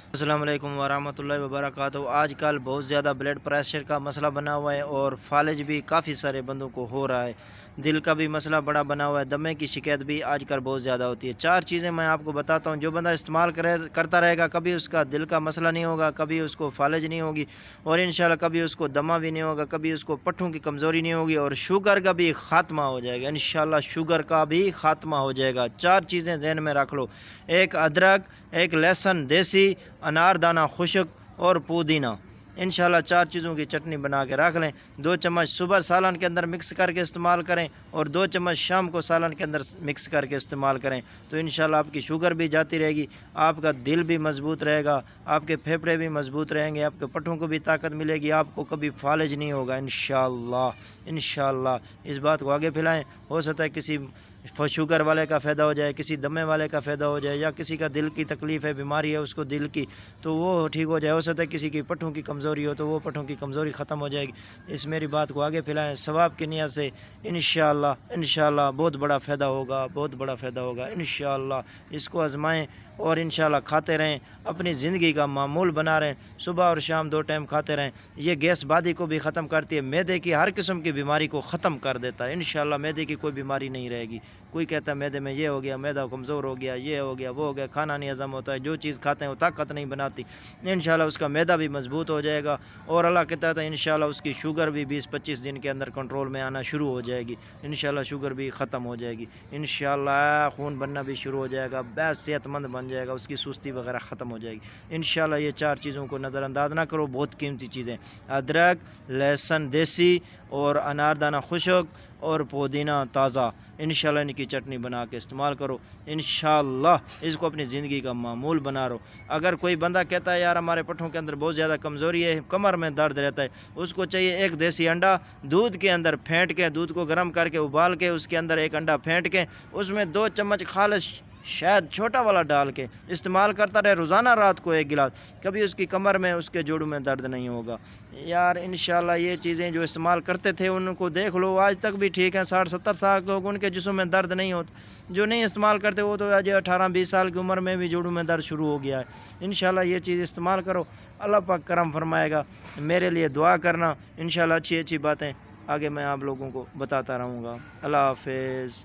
السلام علیکم ورحمۃ اللہ وبرکاتہ۔ آج کل بہت زیادہ بلڈ پریشر کا مسئلہ بنا ہوا ہے اور فالج بھی کافی سارے بندوں کو ہو رہا ہے۔ دل کا بھی مسئلہ بڑا بنا ہوا ہے، دمے کی شکایت بھی آج کل بہت زیادہ ہوتی ہے۔ 4 چیزیں میں آپ کو بتاتا ہوں، جو بندہ استعمال کرتا رہے گا، کبھی اس کا دل کا مسئلہ نہیں ہوگا، کبھی اس کو فالج نہیں ہوگی، اور انشاءاللہ کبھی اس کو دمہ بھی نہیں ہوگا، کبھی اس کو پٹھوں کی کمزوری نہیں ہوگی، اور شوگر کا بھی خاتمہ ہو جائے گا۔ انشاءاللہ شوگر کا بھی خاتمہ ہو جائے گا۔ 4 چیزیں ذہن میں رکھ لو: ایک ادرک، ایک لہسن دیسی، انار دانہ خشک اور پودینہ۔ انشاءاللہ 4 چیزوں کی چٹنی بنا کے رکھ لیں۔ 2 چمچ صبح سالن کے اندر مکس کر کے استعمال کریں، اور 2 چمچ شام کو سالن کے اندر مکس کر کے استعمال کریں، تو انشاءاللہ آپ کی شوگر بھی جاتی رہے گی، آپ کا دل بھی مضبوط رہے گا، آپ کے پھیپھڑے بھی مضبوط رہیں گے، آپ کے پٹھوں کو بھی طاقت ملے گی، آپ کو کبھی فالج نہیں ہوگا انشاءاللہ۔ انشاءاللہ اس بات کو آگے پھیلائیں۔ ہو سکتا ہے کسی شوگر والے کا فائدہ ہو جائے، کسی دمے والے کا فائدہ ہو جائے، یا کسی کا دل کی تکلیف ہے، بیماری ہے اس کو دل کی، تو وہ ٹھیک ہو جائے۔ ہو سکتا ہے کسی کی پٹھوں کی کمزوری ہو تو وہ پٹھوں کی کمزوری ختم ہو جائے گی۔ اس میری بات کو آگے پھیلائیں ثواب کی نیت سے، انشاءاللہ بہت بڑا فائدہ ہوگا، بہت بڑا فائدہ ہوگا انشاءاللہ۔ اس کو آزمائیں اور انشاءاللہ کھاتے رہیں، اپنی زندگی کا معمول بنا رہیں، صبح اور شام 2 ٹائم کھاتے رہیں۔ یہ گیس بادی کو بھی ختم کرتی ہے، معدے کی ہر قسم کی بیماری کو ختم کر دیتا ہے انشاءاللہ۔ معدے کی کوئی بیماری نہیں رہے گی۔ کوئی کہتا ہے معدے میں یہ ہو گیا، معدہ کمزور ہو گیا، یہ ہو گیا، وہ ہو گیا، کھانا نہیں ہضم ہوتا ہے، جو چیز کھاتے ہیں وہ طاقت نہیں بناتی، انشاءاللہ اس کا معدہ بھی مضبوط ہو جائے گا، اور اللہ کہتا ہے انشاءاللہ اس کی شوگر بھی 20-25 دن کے اندر کنٹرول میں آنا شروع ہو جائے گی، انشاءاللہ شوگر بھی ختم ہو جائے گی، انشاءاللہ خون بننا بھی شروع ہو جائے گا، بہت صحت مند بن جائے گا، اس کی سستی وغیرہ ختم ہو جائے گی انشاءاللہ۔ یہ 4 چیزوں کو نظر انداز نہ کرو، بہت قیمتی چیزیں: ادرک، لہسن دیسی، اور انار دانہ خشک، اور پودینہ تازہ۔ انشاءاللہ ان کی چٹنی بنا کے استعمال کرو، انشاءاللہ اس کو اپنی زندگی کا معمول بنا رہو۔ اگر کوئی بندہ کہتا ہے یار ہمارے پٹھوں کے اندر بہت زیادہ کمزوری ہے، کمر میں درد رہتا ہے، اس کو چاہیے ایک دیسی انڈا دودھ کے اندر پھینٹ کے، دودھ کو گرم کر کے ابال کے، اس کے اندر ایک انڈا پھینٹ کے، اس میں 2 چمچ خالص شہد چھوٹا والا ڈال کے استعمال کرتا رہے روزانہ، رات کو 1 گلاس، کبھی اس کی کمر میں، اس کے جوڑوں میں درد نہیں ہوگا یار انشاءاللہ۔ یہ چیزیں جو استعمال کرتے تھے ان کو دیکھ لو، آج تک بھی ٹھیک ہیں، 60-70 سال کے لوگ ان کے جسم میں درد نہیں ہوتا۔ جو نہیں استعمال کرتے وہ تو آج 18-20 سال کی عمر میں بھی جوڑوں میں درد شروع ہو گیا ہے انشاءاللہ۔ یہ چیز استعمال کرو، اللہ پاک کرم فرمائے گا۔ میرے لیے دعا کرنا انشاءاللہ، اچھی اچھی باتیں آگے میں آپ لوگوں کو بتاتا رہوں گا۔ اللہ حافظ۔